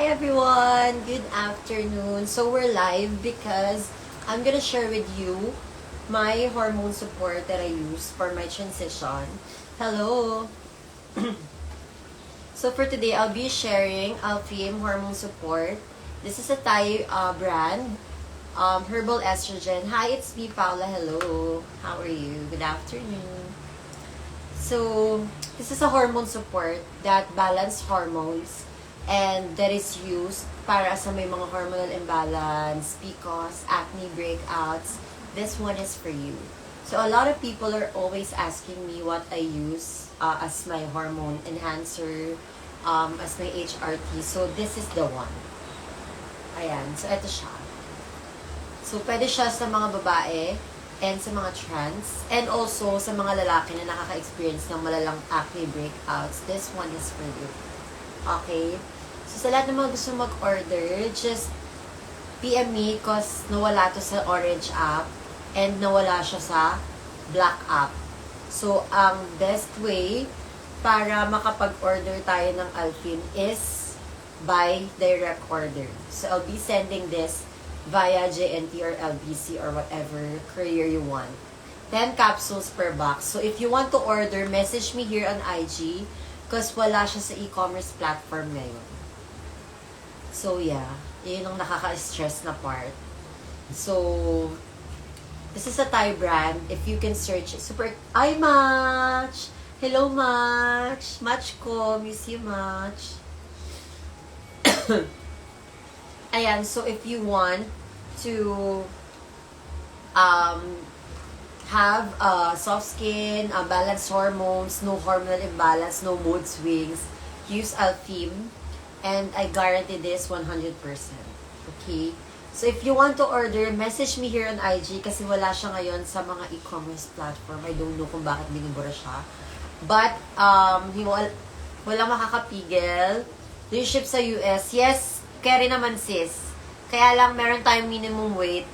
Hi everyone! Good afternoon. So we're live because I'm gonna share with you my hormone support that I use for my transition. Hello! So for today, I'll be sharing Alfiem hormone support. This is a Thai brand, herbal estrogen. Hi, it's me, Paula. Hello. How are you? Good afternoon. So, this is a hormone support that balance hormones and that is used para sa may mga hormonal imbalance, PCOS, acne breakouts. This one is for you. So, a lot of people are always asking me what I use as my hormone enhancer, as my HRT. So, this is the one. Ayan. So, ito siya. So, pwede siya sa mga babae and sa mga trans, and also sa mga lalaki na nakaka-experience ng malalang acne breakouts. This one is for you. Okay? So, sa lahat ng mga gusto mag-order, just PM me cause nawala to sa orange app and nawala siya sa black app. So, ang best way para makapag-order tayo ng Alfiem is by direct order. So, I'll be sending this via JNT or LBC or whatever courier you want. 10 capsules per box. So, if you want to order, message me here on IG because wala siya sa e-commerce platform ngayon. So, yeah. Yun ang nakaka-stress na part. So, this is a Thai brand. If you can search it. Super... Ay, Match! Hello, Match! Match ko. Miss you, Match. Ayan, so if you want to have soft skin, balanced hormones, no hormonal imbalance, no mood swings, use Alfiem. And I guarantee this 100%. Okay? So if you want to order, message me here on IG kasi wala siya ngayon sa mga e-commerce platform. I don't know kung bakit binibura siya. But, walang makakapigil. Do you ship sa US? Yes, carry naman sis. Kaya lang meron tayong minimum weight.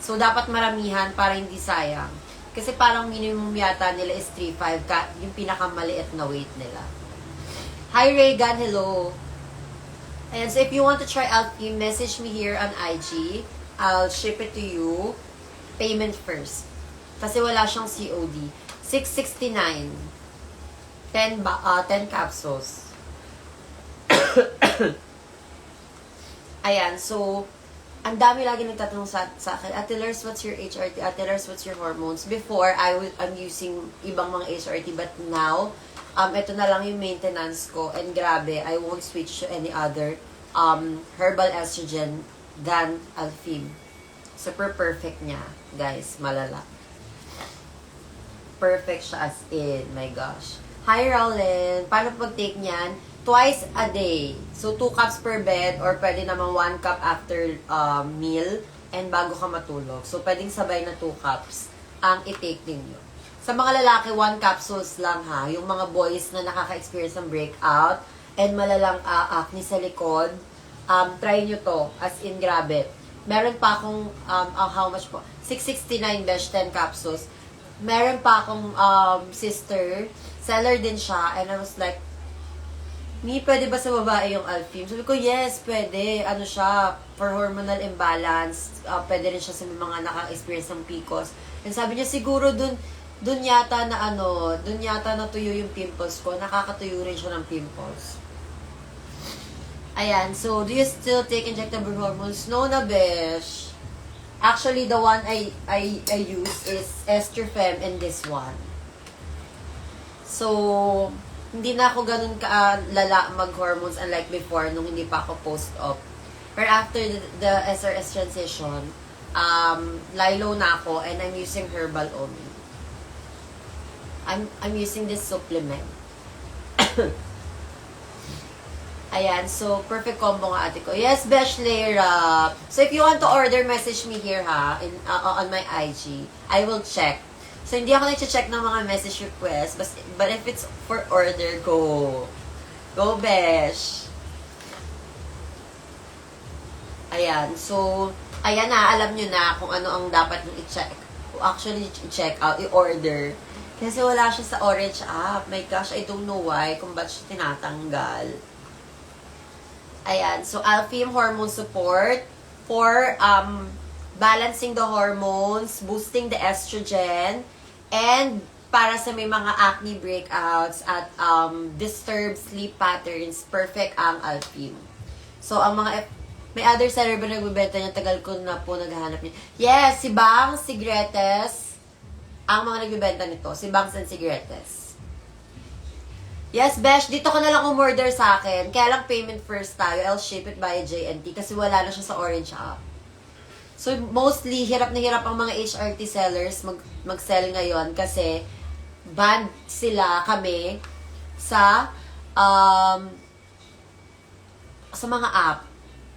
So, dapat maramihan para hindi sayang. Kasi parang minimum yata nila is 3.5, yung pinakamaliit na weight nila. Hi Reagan, hello. And so, if you want to try Alfiem, message me here on IG. I'll ship it to you. Payment first. Kasi wala siyang COD. $669. 10 capsules. Ayan, so, ang dami lagi nagtatanong sa akin, Ate Lers, what's your HRT? Ate Lers, what's your hormones? Before, I'm using ibang mga HRT, but now, ito na lang yung maintenance ko. And grabe, I won't switch to any other herbal estrogen than Alfiem. Super perfect niya, guys. Malala. Perfect siya as in. My gosh. Hi, Rowland. Paano pag-take niyan? Twice a day. So, 2 cups per bed or pwede naman 1 cup after meal and bago ka matulog. So, pwedeng sabay na 2 cups ang i-take ninyo. Sa mga lalaki, 1 capsules lang ha. Yung mga boys na nakaka-experience ng breakout and malalang acne sa likod, try nyo to. As in, grabe. Meron pa akong, how much po? $669 besh, 10 capsules. Meron pa akong sister, seller din siya, and I was like, Mi, pwede ba sa babae yung Alfiem? Sabi ko, yes, pwede. Ano siya, for hormonal imbalance. Pwede rin siya sa mga naka-experience ng PCOS. And sabi niya, siguro dun yata na dun yata natuyo yung pimples ko. Nakakatuyo rin siya ng pimples. Ayan, so, do you still take injectable hormones? No na, besh. Actually, the one I use is Estrofem and this one. So, hindi na ako ganun lala mag-hormones unlike before nung hindi pa ako post-op. But after the SRS transition, lilo na ako and I'm using herbal only. I'm using this supplement. Ayan, so perfect combo nga ate ko. Yes, Besh Lera. So if you want to order, message me here ha, on my IG. I will check. So, hindi ako nag-check ng mga message requests. But if it's for order, go. Go, Besh. Ayan. So, ayan na. Alam nyo na kung ano ang dapat nyo i-check. Actually, i-check out, i-order. Kasi wala siya sa orange app. My gosh, I don't know why. Kung ba't siya tinatanggal. Ayan. So, Alfiem hormone support for balancing the hormones, boosting the estrogen, and para sa may mga acne breakouts at disturbed sleep patterns, perfect ang Alfiem. So, ang mga may other seller ba nagbibenta niya? Tagal ko na po naghahanap niya. Yes, si Bangs, si Gretes, ang mga nagbibenta nito. Si Bangs and si Gretes. Yes, Besh, dito ka na lang umorder sa akin. Kaya lang payment first tayo. I'll ship it via JNT kasi wala na siya sa Orange app. So, mostly, hirap na hirap ang mga HRT sellers mag-sell ngayon kasi banned sila kami sa mga app.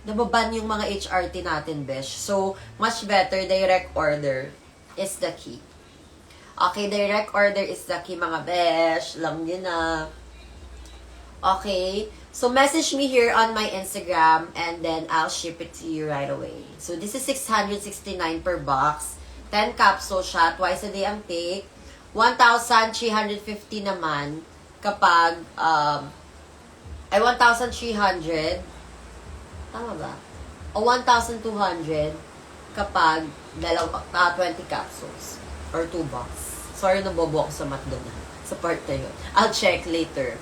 Nababan yung mga HRT natin, Besh. So, much better, direct order is the key. Okay, direct order is the key, mga Besh. Alam niyo na. Okay, so message me here on my Instagram and then I'll ship it to you right away. So, this is 669 per box. 10 capsules siya, twice a day ang take. 1,350 naman kapag, 1,300. Tama ba? O 1,200 kapag 20 capsules or 2 box. Sorry, nabobo ako sa math doon. Sa part na yun. I'll check later.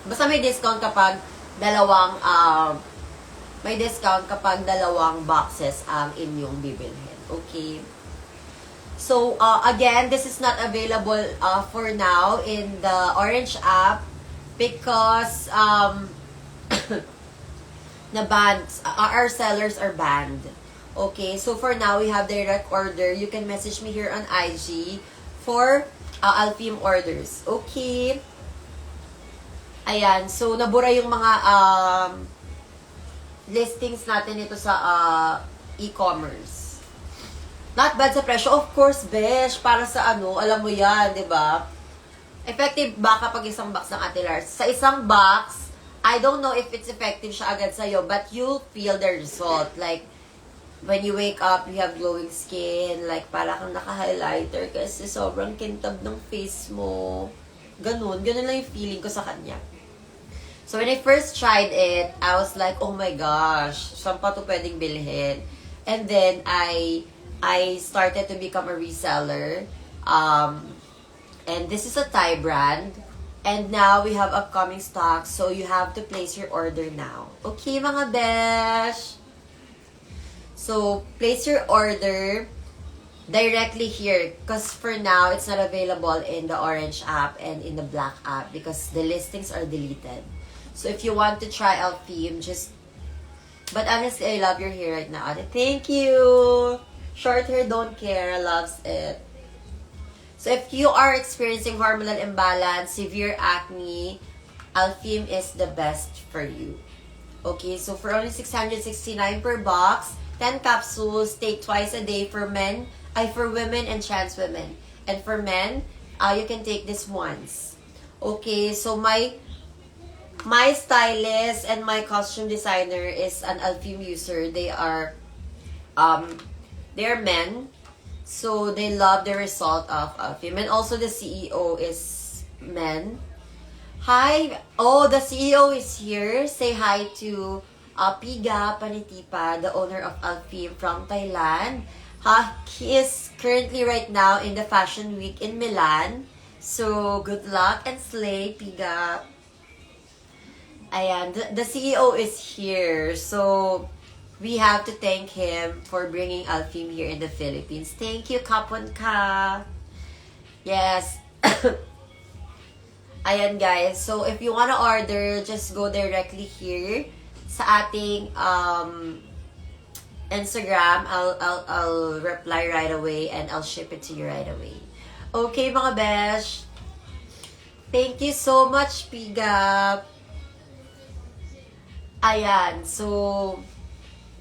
Basta may discount kapag dalawang boxes ang inyong bibilhin. Okay? So, again, this is not available for now in the Orange app because na banned, our sellers are banned. Okay, so for now, we have direct order. You can message me here on IG for Alfiem orders. Okay. Ayan, so nabura yung mga listings natin ito sa e-commerce. Not bad sa presyo. Of course, besh, para sa alam mo yan, di ba? Effective ba kapag isang box ng Ate Lars? Sa isang box, I don't know if it's effective siya agad sa'yo, but you'll feel the result. Like, when you wake up, you have glowing skin, like, para kang naka-highlighter kasi sobrang kintab ng face mo. Ganun lang yung feeling ko sa kanya. So, when I first tried it, I was like, oh my gosh, saan pa ito pwedeng bilhin? And then, I started to become a reseller. And this is a Thai brand. And now, we have upcoming stock, so you have to place your order now. Okay, mga besh? So, place your order directly here. Because for now, it's not available in the Orange app and in the Black app because the listings are deleted. So, if you want to try Alfiem, just... But honestly, I love your hair right now. Thank you! Short hair, don't care. Loves it. So, if you are experiencing hormonal imbalance, severe acne, Alfiem is the best for you. Okay, so for only 669 per box, 10 capsules, take twice a day for men, for women and trans women. And for men, you can take this once. Okay, so my stylist and my costume designer is an Alfiem user. They are men. So, they love the result of Alfiem. And also, the CEO is men. Hi! Oh, the CEO is here. Say hi to Piga Panitipa, the owner of Alfiem from Thailand. He is currently right now in the Fashion Week in Milan. So, good luck and slay, Piga. Ayan, the CEO is here. So, we have to thank him for bringing Alfiem here in the Philippines. Thank you, Kapon Ka. Yes. Ayan, guys. So, if you wanna order, just go directly here sa ating Instagram. I'll reply right away and I'll ship it to you right away. Okay, mga besh. Thank you so much, Piga. Ayan. So,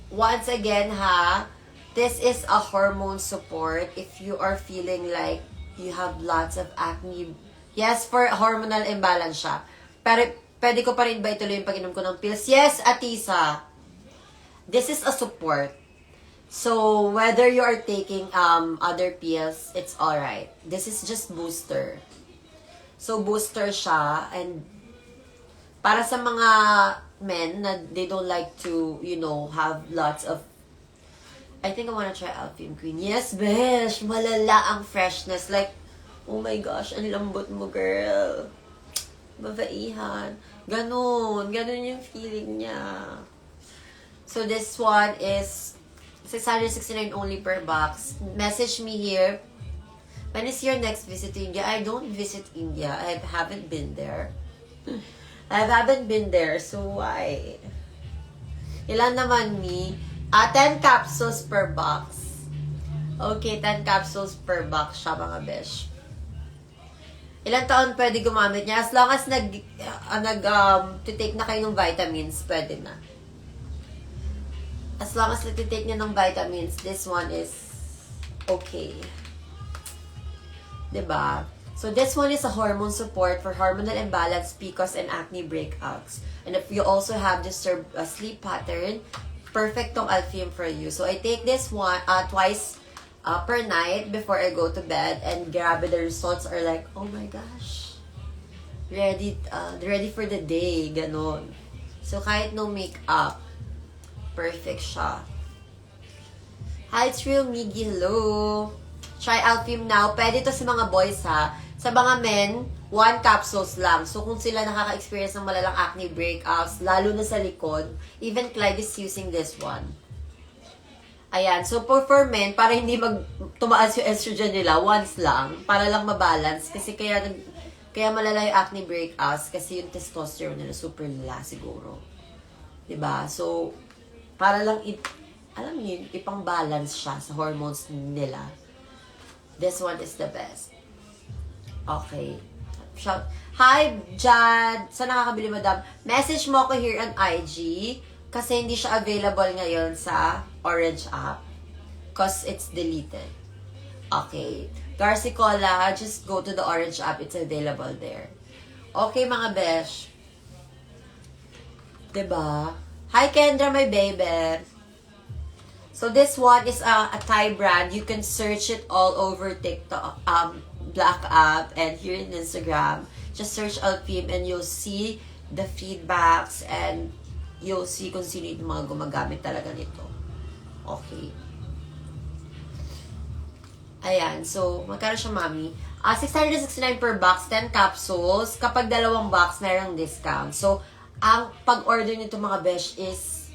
once again, this is a hormone support if you are feeling like you have lots of acne. Yes, for hormonal imbalance siya. Pero, pwede ko pa rin ba ituloy yung pag-inom ko ng pills? Yes, Atisa. This is a support. So, whether you are taking other pills, it's alright. This is just booster. So, booster siya. And, para sa mga men na they don't like to, you know, have lots of... I think I wanna try Alfim Queen. Yes, besh! Malala ang freshness. Like, oh my gosh, ang lambot mo, girl. Babaihan. Ganun yung feeling niya. So this one is 669 only per box. Message me here. When is your next visit to India? I don't visit India. I haven't been there. I haven't been there, so why? Ilan naman me? 10 capsules per box. Okay, 10 capsules per box siya, mga besh. Ilang taon pwede gumamit niya? As long as to-take na kayo ng vitamins, pwede na. As long as nag-take niya ng vitamins, this one is okay. Diba? So this one is a hormone support for hormonal imbalance, PCOS, and acne breakouts. And if you also have disturbed sleep pattern, perfect tong Alfiem for you. So I take this one twice per night before I go to bed, and grabe, the results are like, oh my gosh, ready for the day, ganon. So kahit no makeup, perfect siya. Hi, it's Real Miggy, hello. Try Alfiem now. Pwede to sa mga boys, ha. Sa mga men, 1 capsules lang. So, kung sila nakaka-experience ng malalang acne breakouts, lalo na sa likod, even Clyde is using this one. Ayan. So, for men, para hindi tumaas yung estrogen nila, once lang, para lang mabalance. Kasi kaya malala yung acne breakouts, kasi yung testosterone nila super nila siguro. Diba? So, para lang, alam niyo, ipang-balance siya sa hormones nila. This one is the best. Okay. Shout. Hi, Jad! Saan nakakabili, madam? Message mo ako here on IG kasi hindi siya available ngayon sa Orange app because it's deleted. Okay. Garcicola, just go to the Orange app. It's available there. Okay, mga besh. Diba? Hi, Kendra, my baby. So this one is a Thai brand. You can search it all over TikTok, Black app, and here in Instagram. Just search Alfiem and you'll see the feedbacks and you'll see kung sino yung mga gumagamit talaga nito. Okay. Ayan. So, magkano siya, mami? 669 per box, 10 capsules. Kapag dalawang box, mayroong discount. So, ang pag-order nito, mga besh, is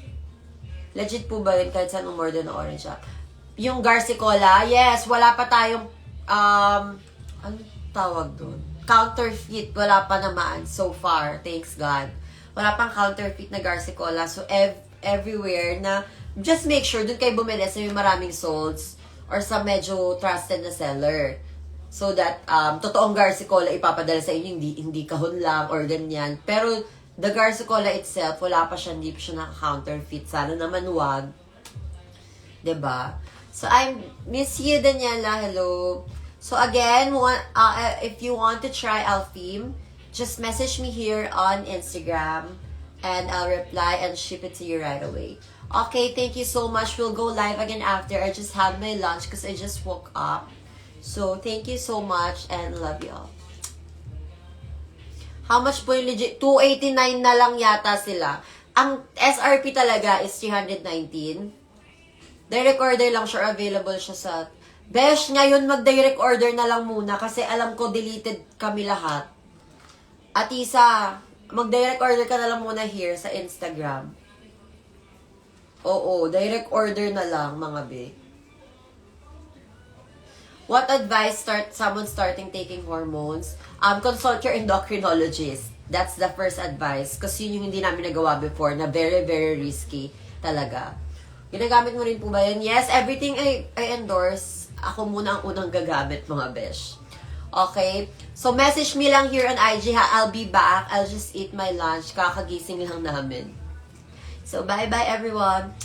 legit po ba yun kahit saan umorder ng Orange app? Yung Garcicola, yes, wala pa tayong ano tawag doon? Counterfeit, wala pa naman so far, thanks God. Wala pang counterfeit na Garcicola. So, everywhere na, just make sure doon kayo bumili sa may maraming solds or sa medyo trusted na seller. So that, totoong Garcicola ipapadala sa inyo, hindi kahon lang or ganyan. Pero, the Garcicola itself, wala pa siya, hindi pa siya naka-counterfeit. Sana naman wag. 'Di ba? So, I miss you, Daniela. Hello. So, again, if you want to try Alfiem, just message me here on Instagram and I'll reply and ship it to you right away. Okay, thank you so much. We'll go live again after. I just had my lunch because I just woke up. So, thank you so much and love you all. How much po yung legit? 289 na lang yata sila. Ang SRP talaga is 319. Direct order lang siya, available siya sa... Besh, ngayon mag-direct order na lang muna kasi alam ko deleted kami lahat. At isa, mag-direct order ka na lang muna here sa Instagram. Oo, direct order na lang, mga be. What advice someone starting taking hormones? Consult your endocrinologist. That's the first advice. Kasi yun yung hindi namin nagawa before na very, very risky talaga. Ginagamit mo rin po ba yun? Yes, everything I endorse. Ako muna ang unang gagamit, mga besh. Okay? So, message me lang here on IG, ha? I'll be back. I'll just eat my lunch. Kakagising lang namin. So, bye-bye, everyone.